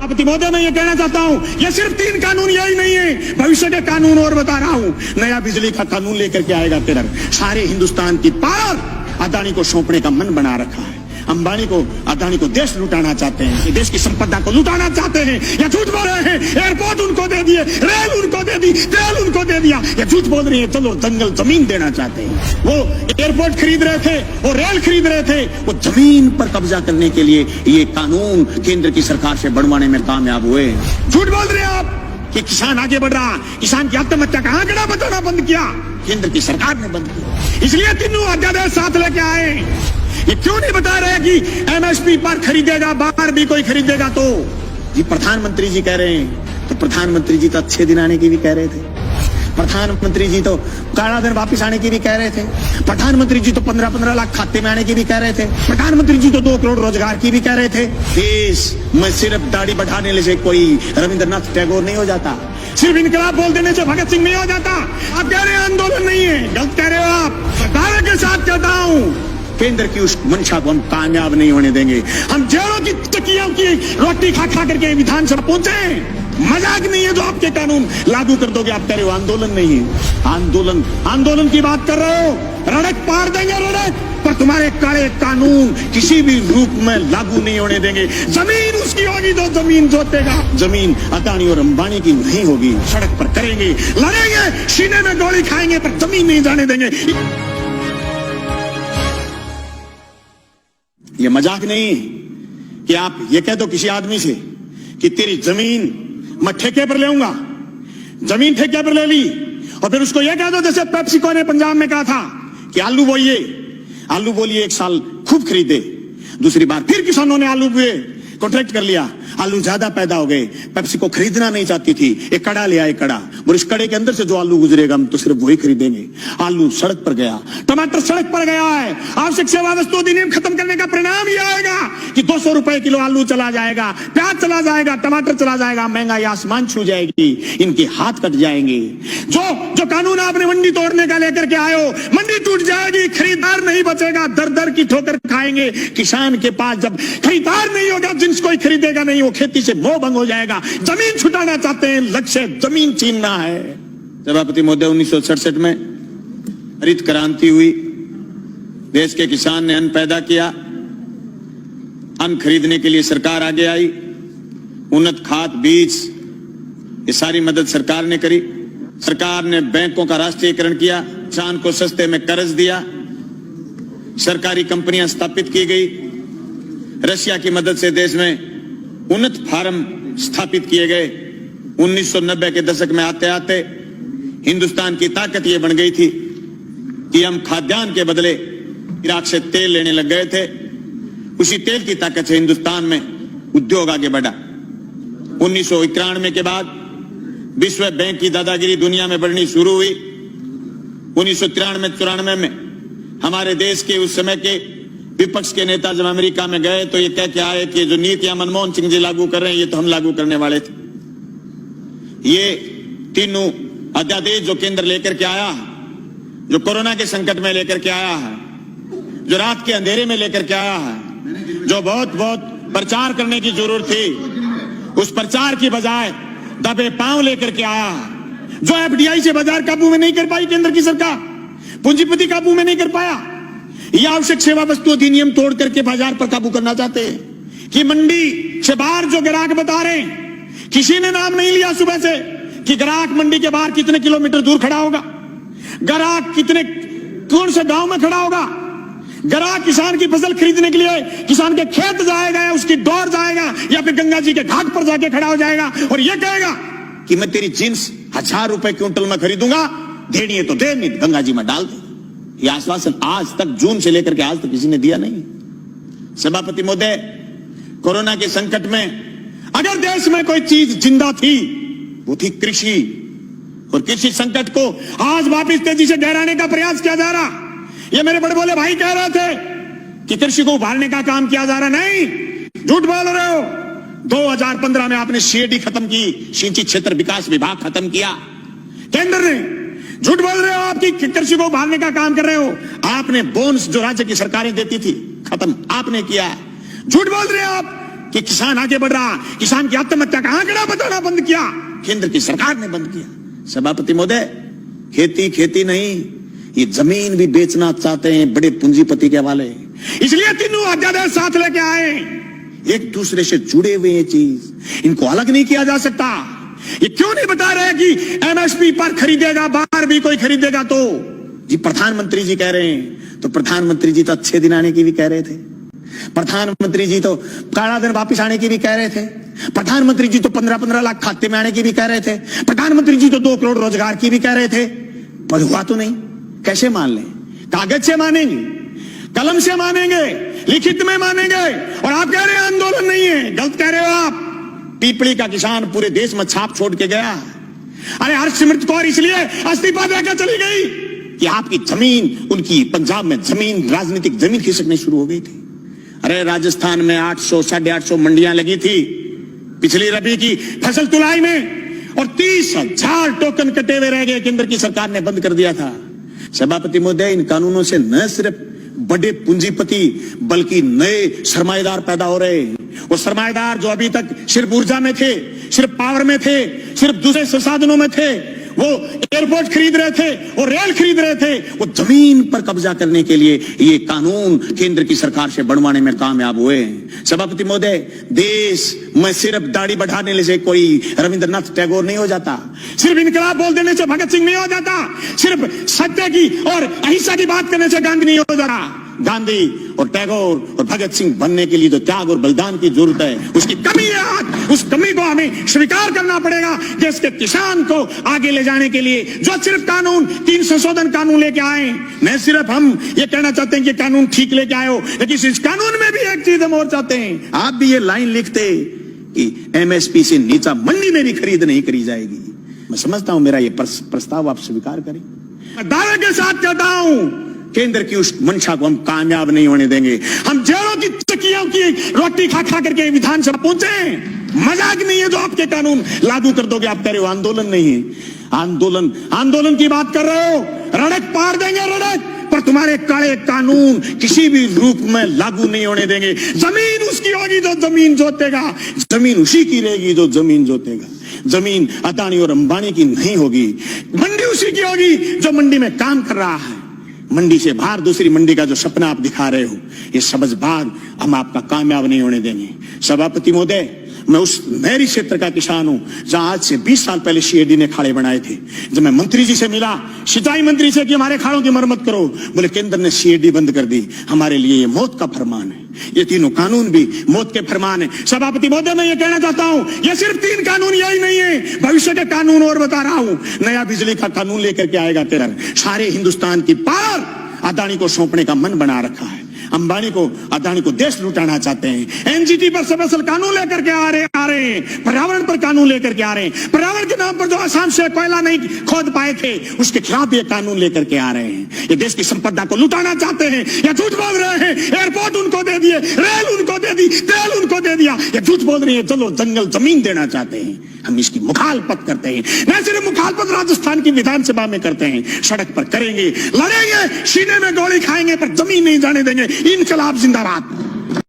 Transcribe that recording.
महोदय, मैं ये कहना चाहता हूँ, ये सिर्फ 3 कानून यही नहीं है, भविष्य के कानून और बता रहा हूँ। नया बिजली का कानून लेकर के आएगा केरल। सारे हिंदुस्तान की पावर अदानी को सौंपने का मन बना रखा है। अंबानी को, अदानी को देश लुटाना चाहते हैं, ये देश की संपदा को लुटाना चाहते हैं। ये झूठ बोल रहे हैं। एयरपोर्ट उनको दे दिए, रेल उनको दे दी, तेल उनको दे दिया। ये झूठ बोल रही है। चलो, जंगल जमीन देना चाहते हैं। वो एयरपोर्ट खरीद रहे थे, वो रेल खरीद रहे थे, वो जमीन पर कब्जा करने के लिए ये कानून केंद्र की सरकार से बढ़वाने में कामयाब हुए। झूठ बोल रहे हैं आप कि किसान आगे बढ़ रहा, किसान की आत्महत्या का आंकड़ा बताना बंद किया, केंद्र की सरकार ने बंद किया। इसलिए तीनों अध्यादेश साथ लेके आए। ये क्यों नहीं बता रहे कि एमएसपी पर खरीदेगा, बाहर भी कोई खरीदेगा तो? जी प्रधानमंत्री जी कह रहे हैं, तो प्रधानमंत्री जी तो अच्छे दिन आने की भी कह रहे थे। प्रधानमंत्री जी तो काला दिन वापिस आने की भी कह रहे थे। प्रधानमंत्री जी तो 15-15 लाख खाते में आने की भी कह रहे थे। प्रधानमंत्री जी तो 2 करोड़ रोजगार की भी कह रहे थे। देश में सिर्फ दाढ़ी बढ़ाने से कोई रविंद्रनाथ टैगोर नहीं हो जाता, सिर्फ इनकलाब बोल देने से भगत सिंह नहीं हो जाता। आप कह रहे हैं आंदोलन नहीं है, गलत कह रहे हो आप। दावे के साथ कहता हूँ, केंद्र की उस मंशा को हम कामयाब नहीं होने देंगे। हम जेलों की तकियों की रोटी खा खा करके विधानसभा पहुंचे। मजाक नहीं है जो आपके कानून लागू कर दोगे। आप कह रहे हो आंदोलन नहीं है। आंदोलन की बात कर रहे हो। रड़क पार देंगे रड़क, पर तुम्हारे काले कानून किसी भी रूप में लागू नहीं होने देंगे। जमीन उसकी होगी जो जमीन जोतेगा। जमीन अदानी और अंबानी की नहीं होगी। सड़क पर करेंगे, लड़ेंगे, सीने में गोली खाएंगे, पर जमीन नहीं जाने देंगे। ये मजाक नहीं कि आप ये कह दो किसी आदमी से कि तेरी जमीन मैं ठेके पर लेऊंगा। जमीन ठेके पर ले ली और फिर उसको ये कह दो जैसे पेप्सिको ने पंजाब में कहा था कि आलू बोलिए 1 साल खूब खरीदे, दूसरी बार फिर किसानों ने आलू बोए, कॉन्ट्रैक्ट कर लिया, आलू ज्यादा पैदा हो गए। पेप्सिको खरीदना नहीं चाहती थी, एक कड़ा ले आए, कड़ा, और इस कड़े के अंदर से जो आलू गुजरेगा हम तो सिर्फ वही खरीदेंगे। आलू सड़क पर गया, टमाटर सड़क पर गया है। आवश्यक सेवा वस्तु अधिनियम खत्म करने का परिणाम ये आएगा कि 200 रुपए किलो आलू चला जाएगा, प्याज चला जाएगा, टमाटर चला जाएगा, महंगाई आसमान छू जाएगी, इनके हाथ कट जाएंगे। जो कानून आपने मंडी तोड़ने का लेकर के आए हो, मंडी टूट जाएगी, खरीदार नहीं बचेगा, दर दर की ठोकर खाएंगे। किसान के पास जब खरीदार नहीं होगा, जिन्स कोई खरीदेगा नहीं, वो खेती से मोह भंग हो जाएगा। जमीन छुटाना चाहते हैं, लक्ष्य जमीन छीनना है। सभापति महोदय, 1967 में हरित क्रांति हुई। देश के किसान ने अन्न पैदा किया, अन्न खरीदने के लिए सरकार आगे आई। उन्नत खाद, बीज, ये सारी मदद सरकार ने करी। सरकार ने बैंकों का राष्ट्रीयकरण किया, किसान को सस्ते में कर्ज दिया, सरकारी कंपनियां स्थापित की गई। रशिया की मदद से देश में उन्नत फार्म स्थापित किए गए। 1990 के दशक में आते आते हिंदुस्तान की ताकत ये बन गई थी कि हम खाद्यान्न के बदले इराक से तेल लेने लग गए थे। उसी तेल की ताकत से हिंदुस्तान में उद्योग आगे बढ़ा। 1991 के बाद विश्व बैंक की दादागिरी दुनिया में बढ़नी शुरू हुई। 1993-94 में हमारे देश के उस समय के विपक्ष के नेता जब अमेरिका में गए तो ये कह के आए कि जो नीतियां मनमोहन सिंह जी लागू कर रहे हैं ये तो हम लागू करने वाले थे। ये तीनों अध्यादेश जो केंद्र लेकर के आया है, जो कोरोना के संकट में लेकर के आया है, जो रात के अंधेरे में लेकर के आया है, जो बहुत प्रचार करने की जरूरत थी, उस प्रचार की बजाय दबे पांव लेकर के आया है। जो एफडीआई से बाजार काबू में नहीं कर पाई केंद्र की सरकार, पूंजीपति काबू में नहीं कर पाया, ये आवश्यक सेवा वस्तु अधिनियम तोड़ करके बाजार पर काबू करना चाहते हैं। कि मंडी से बाहर जो ग्राहक बता रहे हैं, किसी ने नाम नहीं लिया सुबह से कि ग्राहक मंडी के बाहर कितने किलोमीटर दूर खड़ा होगा, ग्राहक कौन से गांव में खड़ा होगा, ग्राहक किसान की फसल खरीदने के लिए किसान के खेत जाएगा, उसकी डोर जाएगा, या फिर गंगा जी के घाट पर जाके खड़ा हो जाएगा और ये कहेगा कि मैं तेरी जींस 1000 रुपए क्विंटल में खरीदूंगा, देनी है तो दे, नहीं गंगा जी में डाल दे। ये आश्वासन आज तक, जून से लेकर के आज तक किसी ने दिया नहीं। सभापति महोदय, कोरोना के संकट में अगर देश में कोई चीज जिंदा थी वो थी कृषि, और कृषि संकट को आज वापिस तेजी से गहराने का प्रयास किया जा रहा। ये मेरे बड़े बोले भाई कह रहे थे कि कृषि को उभारने का काम किया जा रहा, नहीं, झूठ बोल रहे हो। 2015 में आपने सीएडी खत्म की, सिंचाई क्षेत्र विकास विभाग खत्म किया केंद्र ने। झूठ बोल रहे हो, आपकी कृषि को उभारने का काम कर रहे हो। आपने बोनस जो राज्य की सरकारें देती थी खत्म आपने किया है। झूठ बोल रहे हो आप, कि किसान आगे बढ़ रहा, किसान की आत्महत्या का आंकड़ा बताना बंद किया, केंद्र की सरकार ने बंद किया। सभापति महोदय, खेती खेती नहीं, ये जमीन भी बेचना चाहते हैं बड़े पूंजीपति के हवाले, इसलिए तीनों अध्यादेश साथ लेके आए। एक दूसरे से जुड़े हुए ये चीज, इनको अलग नहीं किया जा सकता। ये क्यों नहीं बता रहे कि एमएसपी पर खरीदेगा, बाहर भी कोई खरीदेगा तो? जी प्रधानमंत्री जी कह रहे हैं, तो प्रधानमंत्री जी तो अच्छे दिन आने की भी कह रहे थे, प्रधानमंत्री जी तो काला दिन वापिस आने की भी कह रहे थे, प्रधानमंत्री जी तो 15-15 लाख खाते में आने की भी कह रहे थे, प्रधानमंत्री जी तो 2 करोड़ रोजगार की भी कह रहे थे, पर हुआ तो नहीं। कैसे मान लें? कागज से मानेंगे, कलम से मानेंगे, लिखित में मानेंगे, और आप कह रहे हैं आंदोलन नहीं है। गलत कह रहे हो आप। पीपली का किसान पूरे देश में छाप छोड़ के गया। अरे हरसिमरत कौर इसलिए इस्तीफा देकर चली गई कि आपकी जमीन, उनकी पंजाब में जमीन, राजनीतिक जमीन खिसकनी शुरू हो गई थी। अरे राजस्थान में 800 850 मंडियां लगी थी पिछली रबी की फसल तुलाई में, और 30,000 टोकन कटे हुए रह गए, केंद्र की सरकार ने बंद कर दिया था। सभापति महोदय, इन कानूनों से न सिर्फ बड़े पूंजीपति बल्कि नए सरमाएदार पैदा हो रहे हैं। वो सरमाएदार जो अभी तक सिर्फ ऊर्जा में थे, सिर्फ पावर में थे, सिर्फ दूसरे संसाधनों में थे, वो एयरपोर्ट खरीद रहे थे, वो रेल खरीद रहे थे, वो जमीन पर कब्जा करने के लिए ये कानून केंद्र की सरकार से बनवाने में कामयाब हुए हैं। सभापति महोदय, देश में सिर्फ दाढ़ी बढ़ाने से कोई रविंद्रनाथ टैगोर नहीं हो जाता, सिर्फ इनकलाब बोल देने से भगत सिंह नहीं हो जाता, सिर्फ सत्य की और अहिंसा की बात करने से गांधी नहीं हो जाता। गांधी और टैगोर और भगत सिंह बनने के लिए जो त्याग और बलिदान की जरूरत है, उसकी कमी है आज। उस कमी को हमें स्वीकार करना पड़ेगा। देश के किसान को आगे ले जाने के लिए जो सिर्फ कानून, 3 संशोधन कानून लेके आए, न सिर्फ हम ये कहना चाहते हैं कि कानून ठीक लेके आए हो, लेकिन इस कानून में भी एक चीज हम और चाहते हैं। आप भी ये लाइन लिखते कि एमएसपी से नीचा मंडी में भी खरीद नहीं करी जाएगी। मैं समझता हूं मेरा ये प्रस्ताव आप स्वीकार करें। मैं दावे के साथ कहता हूं, केंद्र की उस मंशा को हम कामयाब नहीं होने देंगे। हम जेलों की चक्कियों की रोटी खा खा करके विधानसभा पहुंचे। मजाक नहीं है जो आपके कानून लागू कर दोगे। आप कह रहे हो आंदोलन नहीं है, आंदोलन की बात कर रहे हो, रड़क पार देंगे रड़क, पर तुम्हारे काले कानून किसी भी रूप में लागू नहीं होने देंगे। जमीन उसकी होगी जो जमीन जोतेगा, जमीन उसी की रहेगी जो जमीन जोतेगा। जमीन अदानी और अंबानी की नहीं होगी। मंडी उसी की होगी जो मंडी में काम कर रहा है। मंडी से बाहर दूसरी मंडी का जो सपना आप दिखा रहे हो, ये सबजबाग हम आपका कामयाब नहीं होने देंगे। सभापति महोदय, मैं उस नहरी क्षेत्र का किसान हूं जहां आज से 20 साल पहले सीएडी ने खाड़े बनाए थे। जब मैं मंत्री जी से मिला, सिंचाई मंत्री से, कि हमारे खाड़ों की मरम्मत करो, बोले केंद्र ने सीएडी बंद कर दी, हमारे लिए ये मौत का फरमान है। ये तीनों कानून भी मौत के फरमान है। सभापति महोदय, मैं ये कहना चाहता हूं, ये सिर्फ 3 कानून यही नहीं है, भविष्य के कानून और बता रहा हूं। नया बिजली का कानून लेकर के आएगा केंद्र। सारे हिंदुस्तान की पावर अदानी को सौंपने का मन बना रखा है। अंबानी को, अदानी को देश लुटाना चाहते हैं। एनजीटी पर स्पेशल कानून लेकर के आ रहे हैं। पर्यावरण पर कानून लेकर के आ रहे हैं। पर्यावरण के नाम पर जो आसाम से कोयला नहीं खोद पाए थे, उसके खिलाफ ये कानून लेकर के आ रहे हैं। ये देश की संपदा को लुटाना चाहते हैं। ये झूठ बोल रहे हैं। एयरपोर्ट उनको दे दिए, रेल उनको दे दी, तेल उनको दे दिया। ये झूठ बोल रहे हैं। चलो जंगल जमीन देना चाहते हैं। हम इसकी मुखालफत करते हैं। न सिर्फ मुखालफत राजस्थान की विधानसभा में करते हैं, सड़क पर करेंगे, लड़ेंगे, सीने में गोली खाएंगे, पर जमीन नहीं जाने देंगे। इनकलाब जिंदाबाद।